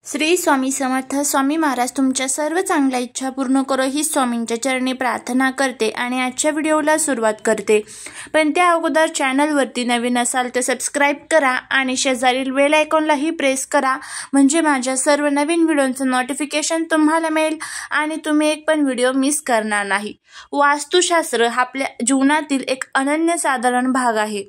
श्री स्वामी समर्थ. स्वामी महाराज तुमच्या सर्व चांगल्या इच्छा पूर्ण करो ही स्वामींच्या चरणी प्रार्थना करते आणि आजच्या व्हिडिओला सुरुवात करते. पण त्या अगोदर चॅनलवरती नवीन असाल तर सबस्क्राईब करा आणि शेजारील बेल आयकॉनलाही प्रेस करा, म्हणजे माझ्या सर्व नवीन व्हिडिओचं नोटिफिकेशन तुम्हाला मिळेल आणि तुम्ही एक पण व्हिडिओ मिस करणार नाही. वास्तुशास्त्र हा आपल्या जीवनातील एक अनन्यसाधारण भाग आहे.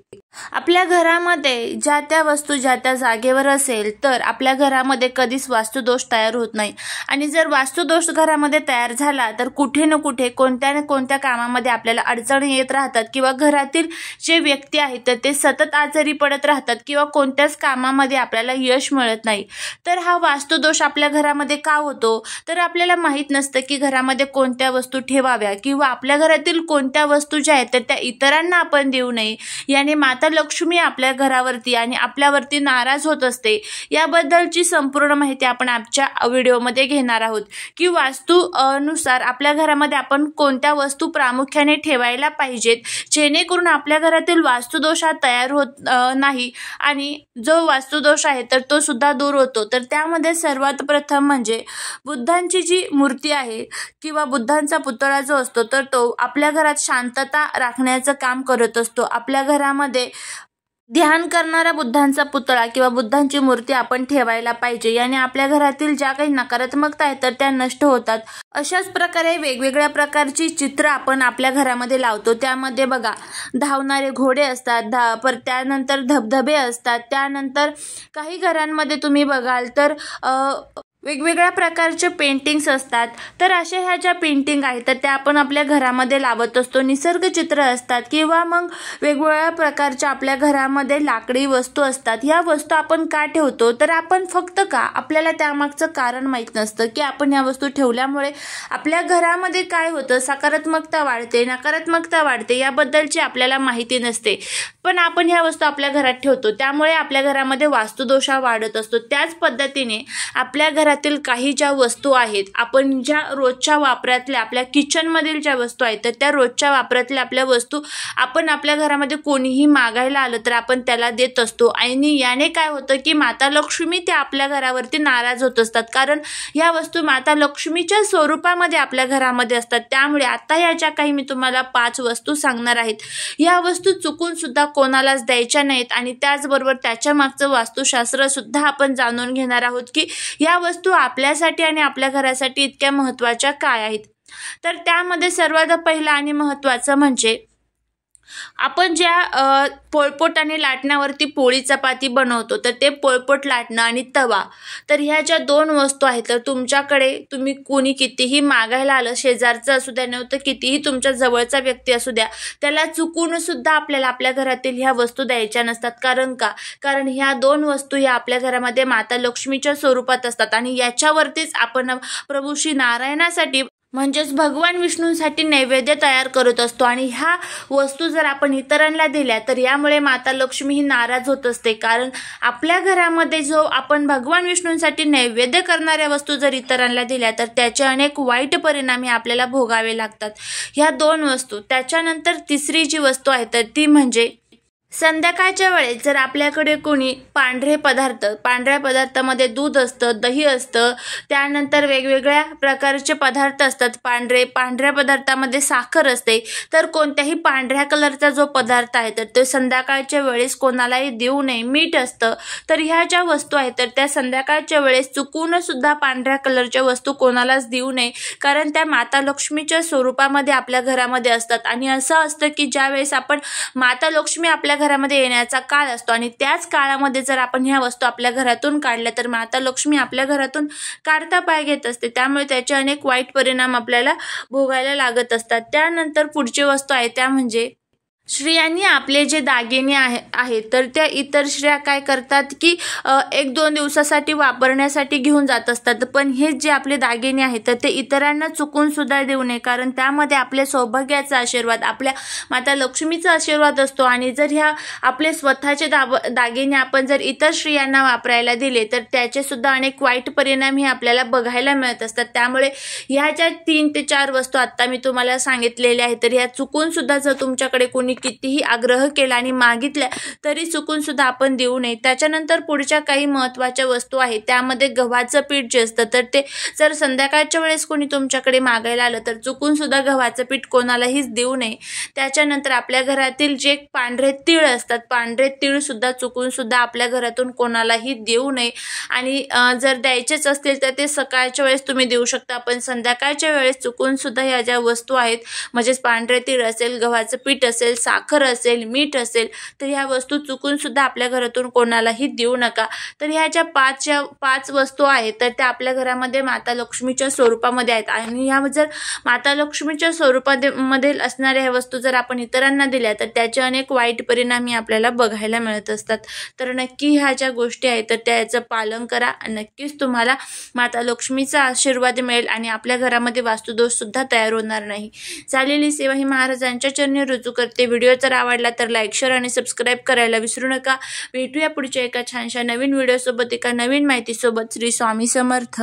आपल्या घरामध्ये ज्या त्या वस्तू ज्या त्या जागेवर असेल तर आपल्या घरामध्ये कधीच वास्तुदोष तयार होत नाही. आणि जर वास्तुदोष घरामध्ये तयार झाला तर कुठे ना कुठे कोणत्या ना कोणत्या कामामध्ये आपल्याला अडचणी येत राहतात किंवा घरातील जे व्यक्ती आहेत तर ते सतत आजारी पडत राहतात किंवा कोणत्याच कामामध्ये आपल्याला यश मिळत नाही. तर हा वास्तुदोष आपल्या घरामध्ये का होतो तर आपल्याला माहित नसतं की घरामध्ये कोणत्या वस्तू ठेवाव्या किंवा आपल्या घरातील कोणत्या वस्तू ज्या आहेत तर त्या इतरांना आपण देऊ नये. याने माता लक्ष्मी आपल्या घरावरती आणि आपल्यावरती नाराज होत असते. याबद्दलची संपूर्ण माहिती आपण आजच्या व्हिडिओमध्ये घेणार आहोत की वास्तू नुसार आपल्या घरामध्ये आपण कोणत्या वस्तू प्रामुख्याने ठेवायला पाहिजेत जेणेकरून आपल्या घरातील वास्तुदोष हा तयार होत नाही आणि जो वास्तुदोष आहे तर तो सुद्धा दूर होतो. तर त्यामध्ये सर्वात प्रथम म्हणजे बुद्धांची जी मूर्ती आहे किंवा बुद्धांचा पुतळा जो असतो तर तो आपल्या घरात शांतता राखण्याचं काम करत असतो. आपल्या घरामध्ये ध्यान करणारा बुद्धांचा पुतळा किंवा बुद्धांची मूर्ती आपण ठेवायला पाहिजे. याने आपल्या घरातील ज्या काही नकारात्मकता आहेत तर त्या नष्ट होतात. अशाच प्रकारे वेगवेगळ्या प्रकारची चित्र आपण आपल्या घरामध्ये लावतो. त्यामध्ये बघा धावणारे घोडे असतात, त्यानंतर धबधबे असतात, त्यानंतर काही घरांमध्ये तुम्ही बघाल तर वेगवेगळ्या प्रकारचे पेंटिंग्स असतात. तर अशा ह्या ज्या पेंटिंग आहेत तर त्या आपण आपल्या घरामध्ये लावत असतो. निसर्ग चित्र असतात किंवा मग वेगवेगळ्या प्रकारच्या आपल्या घरामध्ये लाकडी वस्तू असतात. ह्या वस्तू आपण का ठेवतो तर आपण फक्त का आपल्याला त्यामागचं कारण माहीत नसतं की आपण ह्या वस्तू ठेवल्यामुळे आपल्या घरामध्ये काय होतं, सकारात्मकता वाढते नकारात्मकता वाढते याबद्दलची आपल्याला माहिती नसते. पण आपण ह्या वस्तू आपल्या घरात ठेवतो त्यामुळे आपल्या घरामध्ये वास्तुदोष वाढत असतो. त्याच पद्धतीने आपल्या घरातील काही ज्या वस्तू आहेत आपण ज्या रोजच्या वापरातल्या आपल्या किचनमधील ज्या वस्तू आहेत तर त्या रोजच्या वापरातल्या आपल्या वस्तू आपण आपल्या घरामध्ये कोणीही मागायला आलं तर आपण त्याला देत असतो. आणि याने काय होतं की माता लक्ष्मी त्या आपल्या घरावरती नाराज होत असतात, कारण ह्या वस्तू माता लक्ष्मीच्या स्वरूपामध्ये आपल्या घरामध्ये असतात. त्यामुळे आता ह्या ज्या काही मी तुम्हाला 5 वस्तू सांगणार आहेत या वस्तू चुकून सुद्धा कोणालाच द्यायच्या नाहीत. आणि त्याचबरोबर त्याच्या मागचं वास्तुशास्त्र सुद्धा आपण जाणून घेणार आहोत की या वस्तू आपल्यासाठी आणि आपल्या घरासाठी इतक्या महत्त्वाच्या काय आहेत. तर त्यामध्ये सर्वात पहिला आणि महत्त्वाचं म्हणजे आपण ज्या पोळपोट आणि लाटण्यावरती पोळी चपाती बनवतो तर ते पोळपोट लाटणं आणि तवा, तर ह्या ज्या 2 वस्तू आहेत तर तुमच्याकडे तुम्ही कोणी कितीही मागायला आलं, शेजारचं असू द्या नव्हतं कितीही तुमच्या जवळचा व्यक्ती असू द्या, त्याला चुकून सुद्धा आपल्याला आपल्या घरातील ह्या वस्तू द्यायच्या नसतात. कारण ह्या 2 वस्तू ह्या आपल्या घरामध्ये माता लक्ष्मीच्या स्वरूपात असतात आणि याच्यावरतीच आपण प्रभू श्री नारायणासाठी म्हणजेच भगवान विष्णूंसाठी नैवेद्य तयार करत असतो. आणि ह्या वस्तू जर आपण इतरांना दिल्या तर यामुळे माता लक्ष्मी ही नाराज होत असते, कारण आपल्या घरामध्ये जो आपण भगवान विष्णूंसाठी नैवेद्य करणाऱ्या वस्तू जर इतरांना दिल्या तर त्याचे अनेक वाईट परिणाम हे आपल्याला भोगावे लागतात. ह्या 2 वस्तू. त्याच्यानंतर तिसरी जी वस्तू आहे तर ती म्हणजे संध्याकाळच्या वेळेस जर आपल्याकडे कोणी पांढऱ्या पदार्थामध्ये दूध असतं, दही असतं, त्यानंतर वेगवेगळ्या प्रकारचे पदार्थ असतात पांढऱ्या पदार्थामध्ये साखर असते, तर कोणत्याही पांढऱ्या कलरचा जो पदार्थ आहे तर तो संध्याकाळच्या वेळेस कोणालाही देऊ नये. मीठ असतं, तर ह्या ज्या वस्तू आहेत तर त्या संध्याकाळच्या वेळेस चुकून सुद्धा पांढऱ्या कलरच्या वस्तू कोणालाच देऊ नये, कारण त्या माता लक्ष्मीच्या स्वरूपामध्ये आपल्या घरामध्ये असतात. आणि असं असतं की ज्यावेळेस आपण माता लक्ष्मी आपल्या घरामध्ये येण्याचा काळ असतो आणि त्याच काळामध्ये जर आपण ह्या वस्तू आपल्या घरातून काढल्या तर माता लक्ष्मी आपल्या घरातून काढता पाय घेत असते. त्यामुळे त्याचे अनेक वाईट परिणाम आपल्याला भोगायला लागत असतात. त्यानंतर पुढची वस्तू आहे त्या म्हणजे स्त्रियांनी आपले जे दागिने आहेत तर त्या इतर स्त्रिया काय करतात की 1-2 दिवसासाठी वापरण्यासाठी घेऊन जात असतात. पण हे जे आपले दागिने आहेत तर ते इतरांना चुकून सुद्धा देऊ नये, कारण त्यामध्ये आपल्या सौभाग्याचा आशीर्वाद, आपल्या माता लक्ष्मीचा आशीर्वाद असतो. आणि जर ह्या आपले स्वतःचे दागिने आपण जर इतर स्त्रियांना वापरायला दिले तर त्याचे सुद्धा अनेक वाईट परिणाम हे आपल्याला बघायला मिळत असतात. त्यामुळे ह्या ज्या 3 ते 4 वस्तू आता मी तुम्हाला सांगितलेल्या आहेत तर ह्या चुकून सुद्धा जर तुमच्याकडे कोणी कितीही आग्रह केला आणि मागितल्या तरी चुकून सुद्धा आपण देऊ नये. त्याच्यानंतर पुढच्या काही महत्त्वाच्या वस्तू आहेत, त्यामध्ये गव्हाचं पीठ जे असतं तर ते जर संध्याकाळच्या वेळेस कोणी तुमच्याकडे मागायला आलं तर चुकून सुद्धा गव्हाचं पीठ कोणालाहीच देऊ नये. त्याच्यानंतर आपल्या घरातील जे पांढरे तीळ असतात, पांढरे तीळ सुद्धा चुकून सुद्धा आपल्या घरातून कोणालाही देऊ नये. आणि जर द्यायचेच असतील तर ते सकाळच्या वेळेस तुम्ही देऊ शकता, पण संध्याकाळच्या वेळेस चुकून सुद्धा ह्या ज्या वस्तू आहेत म्हणजेच पांढरे तीळ असेल, गव्हाचं पीठ असेल, साखर असेल, मीठ असेल, तर ह्या वस्तू चुकून सुद्धा आपल्या घरातून कोणालाही देऊ नका. तर ह्या ज्या पाच वस्तू आहेत तर त्या आपल्या घरामध्ये माता लक्ष्मीच्या स्वरूपामध्ये आहेत आणि ह्या जर माता लक्ष्मीच्या स्वरूपामध्ये असणाऱ्या ह्या वस्तू जर आपण इतरांना दिल्या तर त्याचे अनेक वाईट परिणाम आपल्याला बघायला मिळत असतात. तर नक्की ह्या ज्या गोष्टी आहेत तर त्याचं पालन करा. नक्कीच तुम्हाला माता लक्ष्मीचा आशीर्वाद मिळेल आणि आपल्या घरामध्ये वास्तुदोष सुद्धा तयार होणार नाही. झालेली सेवा ही महाराजांच्या चरणी रुजू करते. व्हिडिओ जर आवडला तर लाईक, शेअर आणि सबस्क्राईब करायला विसरू नका. भेटूया पुढच्या एका छानशा नवीन व्हिडिओसोबत, एका नवीन माहितीसोबत. श्री स्वामी समर्थ.